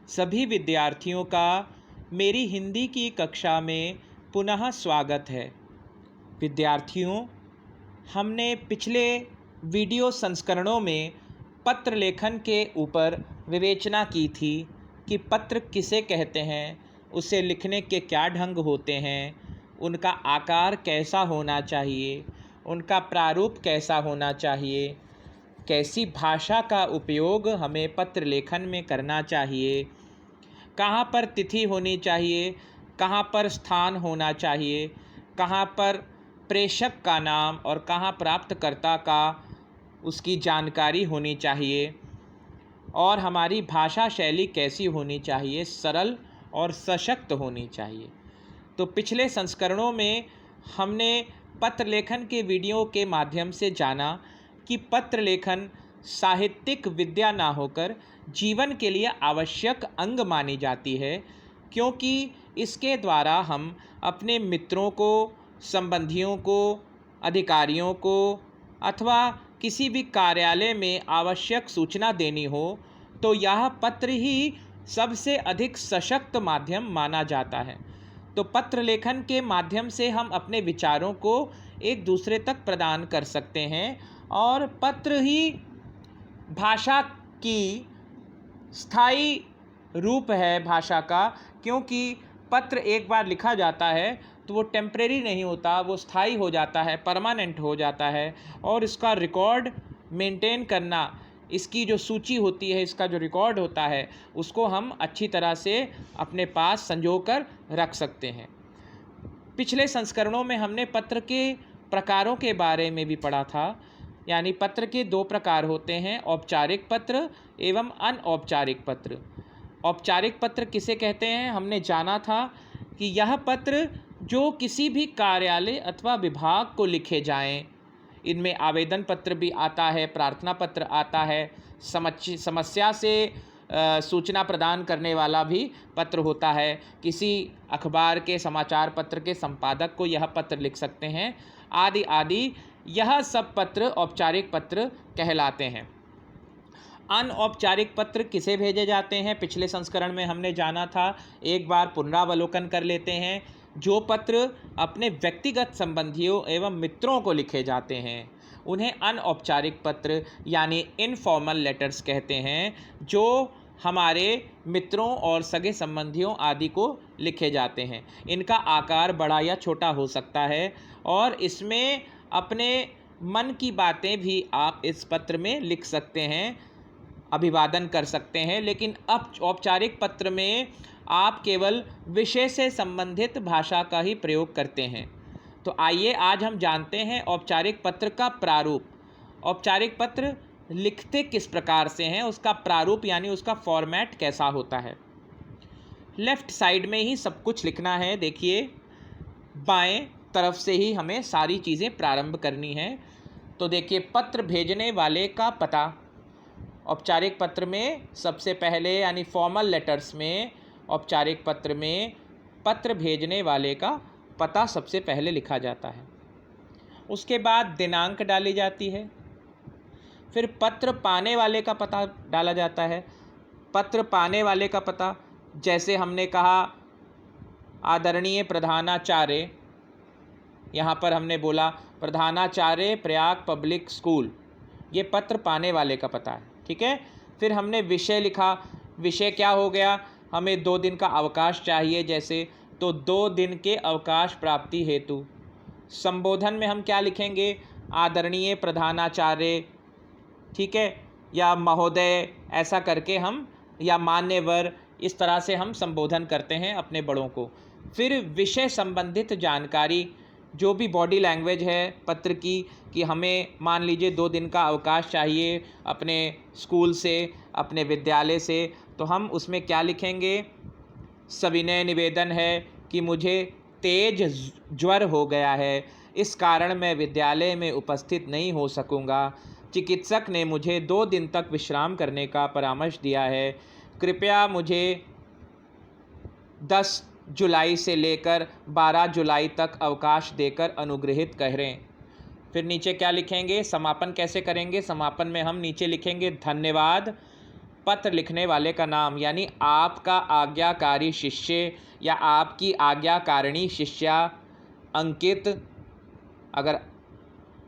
सभी विद्यार्थियों का मेरी हिंदी की कक्षा में पुनः स्वागत है। विद्यार्थियों, हमने पिछले वीडियो संस्करणों में पत्र लेखन के ऊपर विवेचना की थी कि पत्र किसे कहते हैं, उसे लिखने के क्या ढंग होते हैं, उनका आकार कैसा होना चाहिए, उनका प्रारूप कैसा होना चाहिए, कैसी भाषा का उपयोग हमें पत्र लेखन में करना चाहिए, कहाँ पर तिथि होनी चाहिए, कहाँ पर स्थान होना चाहिए, कहाँ पर प्रेषक का नाम और कहाँ प्राप्तकर्ता का उसकी जानकारी होनी चाहिए, और हमारी भाषा शैली कैसी होनी चाहिए, सरल और सशक्त होनी चाहिए। तो पिछले संस्करणों में हमने पत्र लेखन के वीडियो के माध्यम से जाना कि पत्र लेखन साहित्यिक विद्या ना होकर जीवन के लिए आवश्यक अंग मानी जाती है, क्योंकि इसके द्वारा हम अपने मित्रों को, संबंधियों को, अधिकारियों को अथवा किसी भी कार्यालय में आवश्यक सूचना देनी हो तो यह पत्र ही सबसे अधिक सशक्त माध्यम माना जाता है। तो पत्र लेखन के माध्यम से हम अपने विचारों को एक दूसरे तक प्रदान कर सकते हैं और पत्र ही भाषा की स्थायी रूप है भाषा का, क्योंकि पत्र एक बार लिखा जाता है तो वो टेम्परेरी नहीं होता, वो स्थायी हो जाता है, परमानेंट हो जाता है। और इसका रिकॉर्ड मेंटेन करना, इसकी जो सूची होती है, इसका जो रिकॉर्ड होता है, उसको हम अच्छी तरह से अपने पास संजो कर रख सकते हैं। पिछले संस्करणों में हमने पत्र के प्रकारों के बारे में भी पढ़ा था। यानी पत्र के दो प्रकार होते हैं, औपचारिक पत्र एवं अनौपचारिक पत्र। औपचारिक पत्र किसे कहते हैं, हमने जाना था कि यह पत्र जो किसी भी कार्यालय अथवा विभाग को लिखे जाएं। इनमें आवेदन पत्र भी आता है, प्रार्थना पत्र आता है, समस्या से सूचना प्रदान करने वाला भी पत्र होता है। किसी अखबार के, समाचार पत्र के संपादक को यह पत्र लिख सकते हैं, आदि आदि। यह सब पत्र औपचारिक पत्र कहलाते हैं। अनौपचारिक पत्र किसे भेजे जाते हैं, पिछले संस्करण में हमने जाना था। एक बार पुनरावलोकन कर लेते हैं। जो पत्र अपने व्यक्तिगत संबंधियों एवं मित्रों को लिखे जाते हैं उन्हें अनौपचारिक पत्र यानी इनफॉर्मल लेटर्स कहते हैं, जो हमारे मित्रों और सगे संबंधियों आदि को लिखे जाते हैं। इनका आकार बड़ा या छोटा हो सकता है और इसमें अपने मन की बातें भी आप इस पत्र में लिख सकते हैं, अभिवादन कर सकते हैं। लेकिन अब औपचारिक पत्र में आप केवल विषय से संबंधित भाषा का ही प्रयोग करते हैं। तो आइए आज हम जानते हैं औपचारिक पत्र का प्रारूप। औपचारिक पत्र लिखते किस प्रकार से हैं, उसका प्रारूप यानी उसका फॉर्मेट कैसा होता है। लेफ्ट साइड में ही सब कुछ लिखना है। देखिए, बाएं तरफ से ही हमें सारी चीज़ें प्रारंभ करनी है। तो देखिए, पत्र भेजने वाले का पता। औपचारिक पत्र में सबसे पहले यानी फॉर्मल लेटर्स में, औपचारिक पत्र में पत्र भेजने वाले का पता सबसे पहले लिखा जाता है। उसके बाद दिनांक डाली जाती है। फिर पत्र पाने वाले का पता डाला जाता है। पत्र पाने वाले का पता, जैसे हमने कहा आदरणीय प्रधानाचार्य, यहाँ पर हमने बोला प्रधानाचार्य प्रयाग पब्लिक स्कूल, ये पत्र पाने वाले का पता है। ठीक है। फिर हमने विषय लिखा। विषय क्या हो गया, हमें 2 दिन का अवकाश चाहिए जैसे, तो 2 दिन के अवकाश प्राप्ति हेतु। संबोधन में हम क्या लिखेंगे, आदरणीय प्रधानाचार्य, ठीक है, या महोदय, ऐसा करके हम, या मान्यवर, इस तरह से हम संबोधन करते हैं अपने बड़ों को। फिर विषय संबंधित जानकारी, जो भी बॉडी लैंग्वेज है पत्र की, कि हमें मान लीजिए 2 दिन का अवकाश चाहिए अपने स्कूल से, अपने विद्यालय से, तो हम उसमें क्या लिखेंगे, सविनय निवेदन है कि मुझे तेज ज्वर हो गया है, इस कारण मैं विद्यालय में उपस्थित नहीं हो सकूंगा। चिकित्सक ने मुझे 2 दिन तक विश्राम करने का परामर्श दिया है। कृपया मुझे 10 जुलाई से लेकर 12 जुलाई तक अवकाश देकर अनुग्रहित करें। फिर नीचे क्या लिखेंगे, समापन कैसे करेंगे, समापन में हम नीचे लिखेंगे धन्यवाद, पत्र लिखने वाले का नाम, यानी आपका आज्ञाकारी शिष्य या आपकी आज्ञाकारिणी शिष्या अंकित, अगर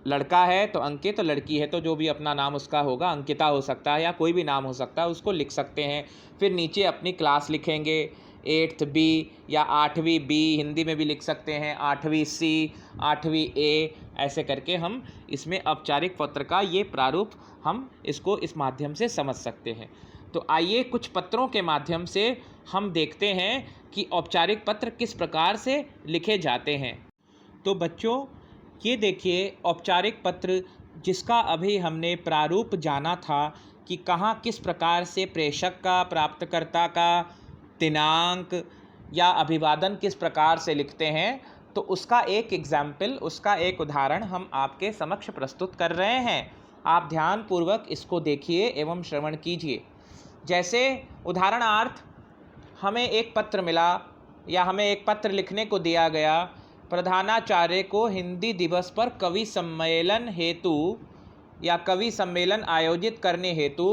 लड़का है तो अंकित, लड़की है तो जो भी अपना नाम उसका होगा अंकिता हो सकता है या कोई भी नाम हो सकता है, उसको लिख सकते हैं। फिर नीचे अपनी क्लास लिखेंगे, 8th B या 8वीं B, हिंदी में भी लिख सकते हैं 8वीं C, 8वीं A, ऐसे करके हम इसमें औपचारिक पत्र का ये प्रारूप हम इसको इस माध्यम से समझ सकते हैं। तो आइए कुछ पत्रों के माध्यम से हम देखते हैं कि औपचारिक पत्र किस प्रकार से लिखे जाते हैं। तो बच्चों, ये देखिए औपचारिक पत्र जिसका अभी हमने प्रारूप जाना था कि कहाँ किस प्रकार से प्रेषक का, प्राप्तकर्ता का दिनांक या अभिवादन किस प्रकार से लिखते हैं, तो उसका एक एग्जाम्पल, उसका एक उदाहरण हम आपके समक्ष प्रस्तुत कर रहे हैं। आप ध्यानपूर्वक इसको देखिए एवं श्रवण कीजिए। जैसे उदाहरणार्थ हमें एक पत्र मिला या हमें एक पत्र लिखने को दिया गया, प्रधानाचार्य को हिंदी दिवस पर कवि सम्मेलन हेतु या कवि सम्मेलन आयोजित करने हेतु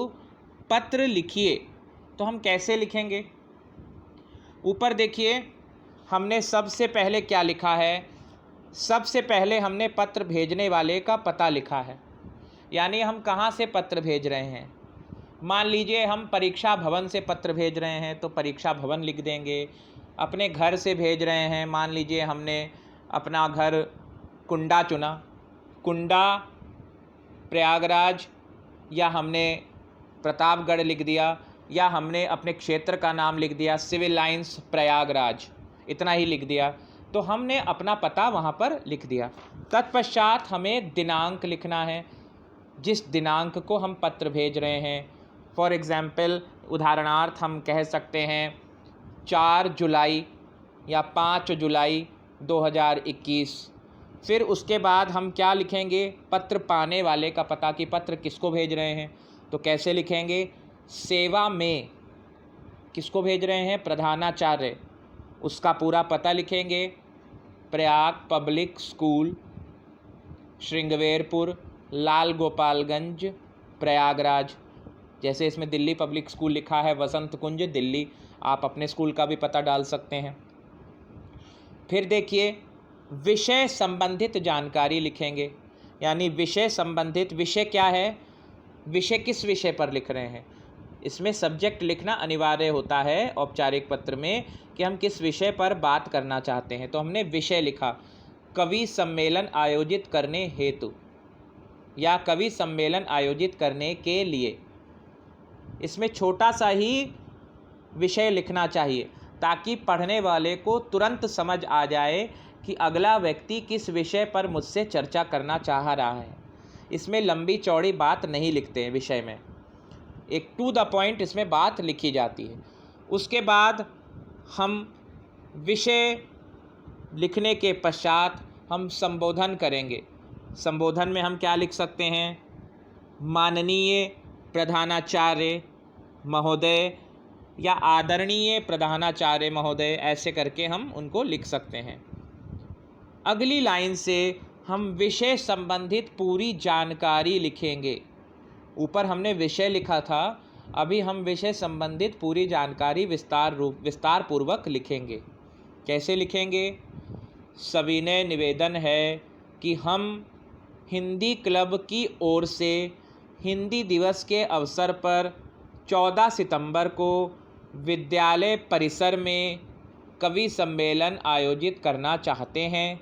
पत्र लिखिए। तो हम कैसे लिखेंगे? ऊपर देखिए, हमने सबसे पहले क्या लिखा है? सबसे पहले हमने पत्र भेजने वाले का पता लिखा है, यानी हम कहाँ से पत्र भेज रहे हैं। मान लीजिए हम परीक्षा भवन से पत्र भेज रहे हैं तो परीक्षा भवन लिख देंगे। अपने घर से भेज रहे हैं, मान लीजिए हमने अपना घर कुंडा चुना, कुंडा प्रयागराज, या हमने प्रतापगढ़ लिख दिया, या हमने अपने क्षेत्र का नाम लिख दिया सिविल लाइंस प्रयागराज, इतना ही लिख दिया, तो हमने अपना पता वहाँ पर लिख दिया। तत्पश्चात हमें दिनांक लिखना है, जिस दिनांक को हम पत्र भेज रहे हैं। फॉर एग्ज़ाम्पल, उदाहरणार्थ हम कह सकते हैं 4 जुलाई या 5 जुलाई 2021। फिर उसके बाद हम क्या लिखेंगे? पत्र पाने वाले का पता, कि पत्र किसको भेज रहे हैं। तो कैसे लिखेंगे? सेवा में किसको भेज रहे हैं? प्रधानाचार्य, उसका पूरा पता लिखेंगे, प्रयाग पब्लिक स्कूल, श्रृंगवेरपुर, लाल गोपालगंज, प्रयागराज। जैसे इसमें दिल्ली पब्लिक स्कूल लिखा है, वसंत कुंज दिल्ली, आप अपने स्कूल का भी पता डाल सकते हैं। फिर देखिए, विषय संबंधित जानकारी लिखेंगे, यानी विषय संबंधित, विषय क्या है, विषय किस विषय पर लिख रहे हैं। इसमें सब्जेक्ट लिखना अनिवार्य होता है औपचारिक पत्र में, कि हम किस विषय पर बात करना चाहते हैं। तो हमने विषय लिखा, कवि सम्मेलन आयोजित करने हेतु या कवि सम्मेलन आयोजित करने के लिए। इसमें छोटा सा ही विषय लिखना चाहिए ताकि पढ़ने वाले को तुरंत समझ आ जाए कि अगला व्यक्ति किस विषय पर मुझसे चर्चा करना चाह रहा है। इसमें लंबी चौड़ी बात नहीं लिखते हैं विषय में, एक टू द पॉइंट इसमें बात लिखी जाती है। उसके बाद हम विषय लिखने के पश्चात हम संबोधन करेंगे। संबोधन में हम क्या लिख सकते हैं? माननीय प्रधानाचार्य महोदय या आदरणीय प्रधानाचार्य महोदय, ऐसे करके हम उनको लिख सकते हैं। अगली लाइन से हम विषय संबंधित पूरी जानकारी लिखेंगे। ऊपर हमने विषय लिखा था, अभी हम विषय संबंधित पूरी जानकारी विस्तार पूर्वक लिखेंगे। कैसे लिखेंगे? सविनय निवेदन है कि हम हिंदी क्लब की ओर से हिंदी दिवस के अवसर पर 14 सितंबर को विद्यालय परिसर में कवि सम्मेलन आयोजित करना चाहते हैं।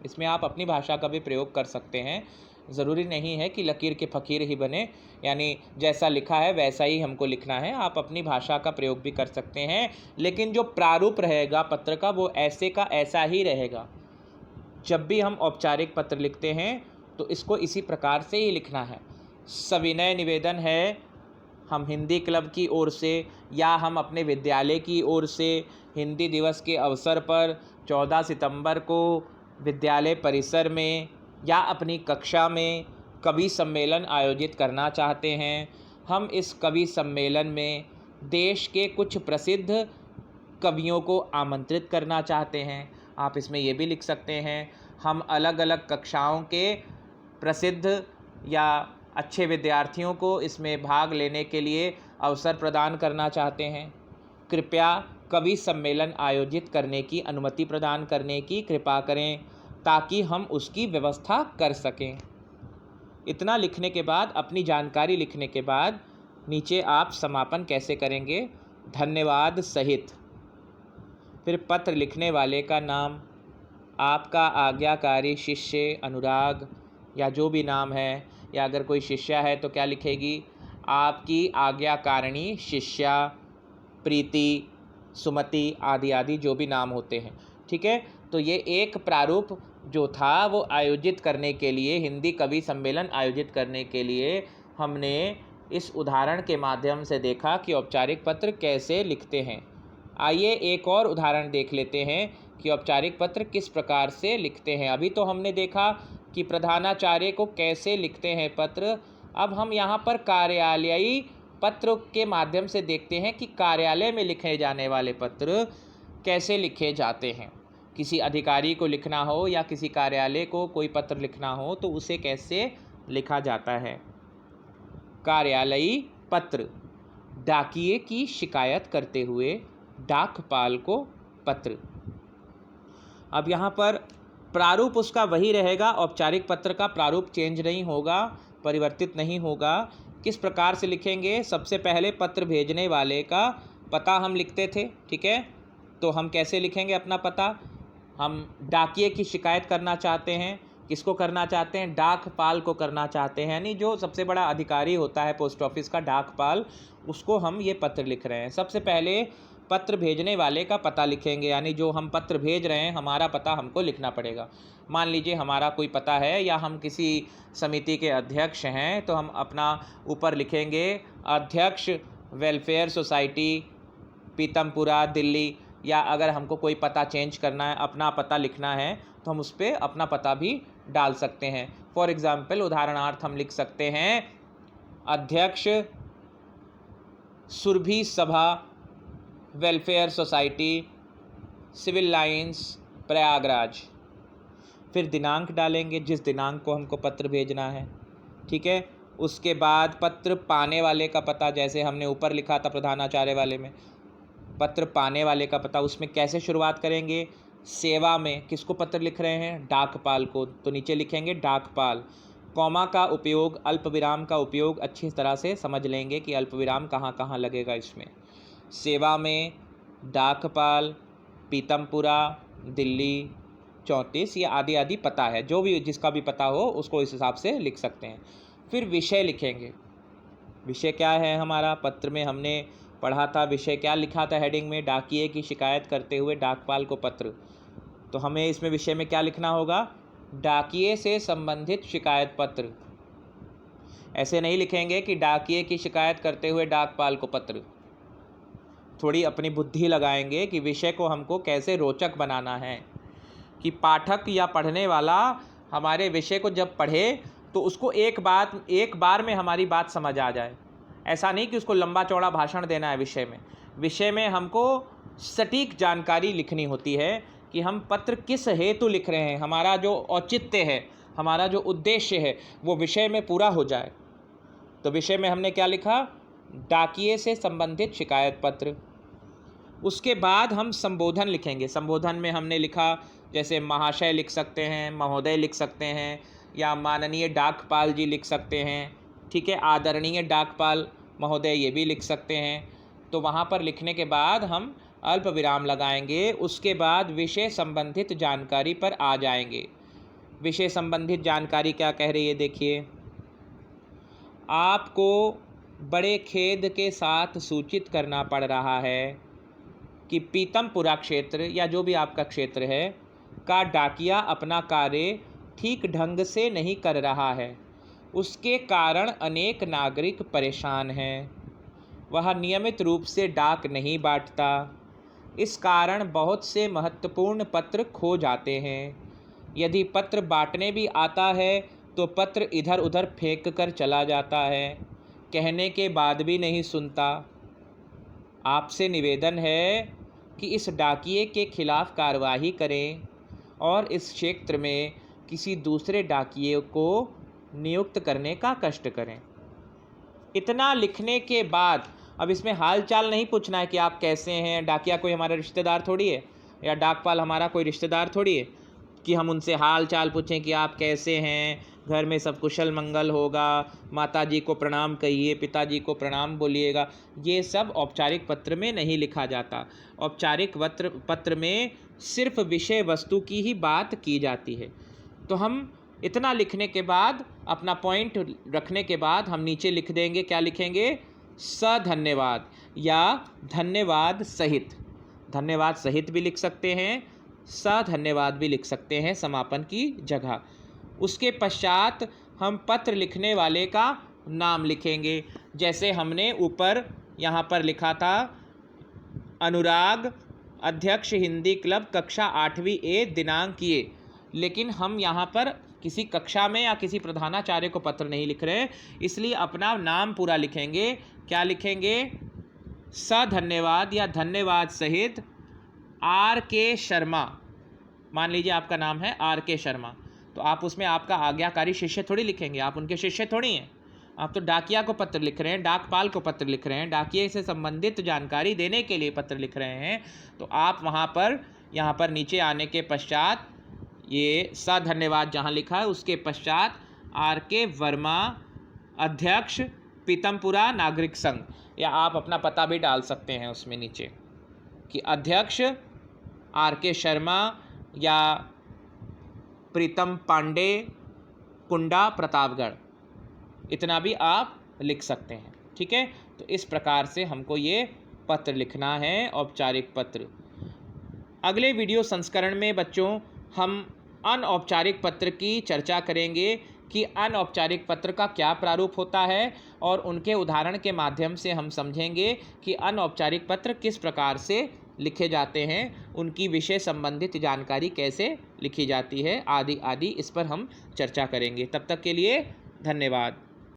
इसमें आप अपनी भाषा का भी प्रयोग कर सकते हैं, ज़रूरी नहीं है कि लकीर के फ़कीर ही बने, यानी जैसा लिखा है वैसा ही हमको लिखना है। आप अपनी भाषा का प्रयोग भी कर सकते हैं, लेकिन जो प्रारूप रहेगा पत्र का वो ऐसे का ऐसा ही रहेगा। जब भी हम औपचारिक पत्र लिखते हैं तो इसको इसी प्रकार से ही लिखना है। सविनय निवेदन है, हम हिंदी क्लब की ओर से या हम अपने विद्यालय की ओर से हिंदी दिवस के अवसर पर 14 सितंबर को विद्यालय परिसर में या अपनी कक्षा में कवि सम्मेलन आयोजित करना चाहते हैं। हम इस कवि सम्मेलन में देश के कुछ प्रसिद्ध कवियों को आमंत्रित करना चाहते हैं। आप इसमें ये भी लिख सकते हैं, हम अलग अलग कक्षाओं के प्रसिद्ध या अच्छे विद्यार्थियों को इसमें भाग लेने के लिए अवसर प्रदान करना चाहते हैं। कृपया कवि सम्मेलन आयोजित करने की अनुमति प्रदान करने की कृपा करें ताकि हम उसकी व्यवस्था कर सकें। इतना लिखने के बाद, अपनी जानकारी लिखने के बाद नीचे आप समापन कैसे करेंगे, धन्यवाद सहित। फिर पत्र लिखने वाले का नाम, आपका आज्ञाकारी शिष्य अनुराग या जो भी नाम है, या अगर कोई शिष्या है तो क्या लिखेगी, आपकी आज्ञाकारिणी शिष्या प्रीति, सुमति आदि आदि जो भी नाम होते हैं। ठीक है, तो ये एक प्रारूप जो था वो आयोजित करने के लिए, हिंदी कवि सम्मेलन आयोजित करने के लिए हमने इस उदाहरण के माध्यम से देखा कि औपचारिक पत्र कैसे लिखते हैं। आइए एक और उदाहरण देख लेते हैं कि औपचारिक पत्र किस प्रकार से लिखते हैं। अभी तो हमने देखा कि प्रधानाचार्य को कैसे लिखते हैं पत्र। अब हम यहाँ पर कार्यालयी पत्र के माध्यम से देखते हैं कि कार्यालय में लिखे जाने वाले पत्र कैसे लिखे जाते हैं। किसी अधिकारी को लिखना हो या किसी कार्यालय को कोई पत्र लिखना हो तो उसे कैसे लिखा जाता है। कार्यालयी पत्र, डाकिये की शिकायत करते हुए डाकपाल को पत्र। अब यहाँ पर प्रारूप उसका वही रहेगा, औपचारिक पत्र का प्रारूप चेंज नहीं होगा, परिवर्तित नहीं होगा। किस प्रकार से लिखेंगे, सबसे पहले पत्र भेजने वाले का पता हम लिखते थे। ठीक है, तो हम कैसे लिखेंगे अपना पता, हम डाकिये की शिकायत करना चाहते हैं। किसको करना चाहते हैं, डाकपाल को करना चाहते हैं, यानी जो सबसे बड़ा अधिकारी होता है पोस्ट ऑफिस का, डाकपाल, उसको हम ये पत्र लिख रहे हैं। सबसे पहले पत्र भेजने वाले का पता लिखेंगे, यानी जो हम पत्र भेज रहे हैं हमारा पता हमको लिखना पड़ेगा। मान लीजिए हमारा कोई पता है या हम किसी समिति के अध्यक्ष हैं तो हम अपना ऊपर लिखेंगे अध्यक्ष वेलफेयर सोसाइटी पीतमपुरा दिल्ली, या अगर हमको कोई पता चेंज करना है, अपना पता लिखना है तो हम उस पर अपना पता भी डाल सकते हैं। फॉर एग्ज़ाम्पल, उदाहरणार्थ हम लिख सकते हैं अध्यक्ष Surabhi Sabha Welfare Society Civil Lines Prayagraj. फिर दिनांक डालेंगे, जिस दिनांक को हमको पत्र भेजना है। ठीक है, उसके बाद पत्र पाने वाले का पता, जैसे हमने ऊपर लिखा था प्रधानाचार्य वाले में, पत्र पाने वाले का पता, उसमें कैसे शुरुआत करेंगे, सेवा में किसको पत्र लिख रहे हैं, डाकपाल को, तो नीचे लिखेंगे डाकपाल। कॉमा का उपयोग, अल्प विराम का उपयोग अच्छी तरह से समझ लेंगे कि अल्प विराम कहाँ कहाँ लगेगा इसमें। सेवा में डाकपाल, पीतमपुरा दिल्ली 34, ये आदि आदि पता है, जो भी जिसका भी पता हो उसको इस हिसाब से लिख सकते हैं। फिर विषय लिखेंगे, विषय क्या है हमारा, पत्र में हमने पढ़ा था विषय क्या लिखा था हेडिंग में, डाकिये की शिकायत करते हुए डाकपाल को पत्र। तो हमें इसमें विषय में क्या लिखना होगा, डाकिये से संबंधित शिकायत पत्र। ऐसे नहीं लिखेंगे कि डाकिये की शिकायत करते हुए डाकपाल को पत्र। थोड़ी अपनी बुद्धि लगाएंगे कि विषय को हमको कैसे रोचक बनाना है, कि पाठक या पढ़ने वाला हमारे विषय को जब पढ़े तो उसको एक बार में हमारी बात समझ आ जाए। ऐसा नहीं कि उसको लंबा चौड़ा भाषण देना है विषय में हमको सटीक जानकारी लिखनी होती है कि हम पत्र किस हेतु लिख रहे हैं, हमारा जो औचित्य है, हमारा जो उद्देश्य है वो विषय में पूरा हो जाए। तो विषय में हमने क्या लिखा, डाकिये से संबंधित शिकायत पत्र। उसके बाद हम संबोधन लिखेंगे। संबोधन में हमने लिखा, जैसे महाशय लिख सकते हैं, महोदय लिख सकते हैं, या माननीय डाकपाल जी लिख सकते हैं। ठीक है, आदरणीय डाकपाल महोदय ये भी लिख सकते हैं। तो वहाँ पर लिखने के बाद हम अल्प विराम लगाएंगे। उसके बाद विषय संबंधित जानकारी पर आ जाएंगे। विषय संबंधित जानकारी क्या कह रही है, देखिए, आपको बड़े खेद के साथ सूचित करना पड़ रहा है कि पीतमपुरा क्षेत्र या जो भी आपका क्षेत्र है का डाकिया अपना कार्य ठीक ढंग से नहीं कर रहा है। उसके कारण अनेक नागरिक परेशान हैं। वह नियमित रूप से डाक नहीं बांटता। इस कारण बहुत से महत्वपूर्ण पत्र खो जाते हैं। यदि पत्र बांटने भी आता है तो पत्र इधर उधर फेंक कर चला जाता है, कहने के बाद भी नहीं सुनता। आपसे निवेदन है कि इस डाकिये के खिलाफ कार्रवाई करें और इस क्षेत्र में किसी दूसरे डाकिये को नियुक्त करने का कष्ट करें। इतना लिखने के बाद अब इसमें हाल चाल नहीं पूछना है कि आप कैसे हैं, डाकिया कोई हमारा रिश्तेदार थोड़ी है, या डाकपाल हमारा कोई रिश्तेदार थोड़ी है कि हम उनसे हाल चाल पूछें कि आप कैसे हैं, घर में सब कुशल मंगल होगा, माता जी को प्रणाम कहिए, पिताजी को प्रणाम बोलिएगा। ये सब औपचारिक पत्र में नहीं लिखा जाता। औपचारिक पत्र में सिर्फ विषय वस्तु की ही बात की जाती है। तो हम इतना लिखने के बाद, अपना पॉइंट रखने के बाद हम नीचे लिख देंगे, क्या लिखेंगे? धन्यवाद या धन्यवाद सहित। धन्यवाद सहित भी लिख सकते हैं, धन्यवाद भी लिख सकते हैं समापन की जगह। उसके पश्चात हम पत्र लिखने वाले का नाम लिखेंगे। जैसे हमने ऊपर यहाँ पर लिखा था, अनुराग, अध्यक्ष हिंदी क्लब, कक्षा 8वीं ए, दिनांक ये। लेकिन हम यहाँ पर किसी कक्षा में या किसी प्रधानाचार्य को पत्र नहीं लिख रहे हैं, इसलिए अपना नाम पूरा लिखेंगे। क्या लिखेंगे? धन्यवाद या धन्यवाद सहित R.K. शर्मा। मान लीजिए आपका नाम है R.K. शर्मा, तो आप उसमें आपका आज्ञाकारी शिष्य थोड़ी लिखेंगे, आप उनके शिष्य थोड़ी हैं। आप तो डाकिया को पत्र लिख रहे हैं, डाकपाल को पत्र लिख रहे हैं, डाकिये से संबंधित जानकारी देने के लिए पत्र लिख रहे हैं। तो आप वहाँ पर, यहाँ पर नीचे आने के पश्चात ये धन्यवाद जहाँ लिखा है उसके पश्चात R.K. वर्मा, अध्यक्ष पीतमपुरा नागरिक संघ, या आप अपना पता भी डाल सकते हैं उसमें नीचे कि अध्यक्ष R.K. शर्मा या प्रीतम पांडे, कुंडा, प्रतापगढ़, इतना भी आप लिख सकते हैं। ठीक है, तो इस प्रकार से हमको ये पत्र लिखना है, औपचारिक पत्र। अगले वीडियो संस्करण में बच्चों हम अनौपचारिक पत्र की चर्चा करेंगे कि अनौपचारिक पत्र का क्या प्रारूप होता है, और उनके उदाहरण के माध्यम से हम समझेंगे कि अनौपचारिक पत्र किस प्रकार से लिखे जाते हैं, उनकी विषय संबंधित जानकारी कैसे लिखी जाती है, आदि आदि इस पर हम चर्चा करेंगे। तब तक के लिए धन्यवाद।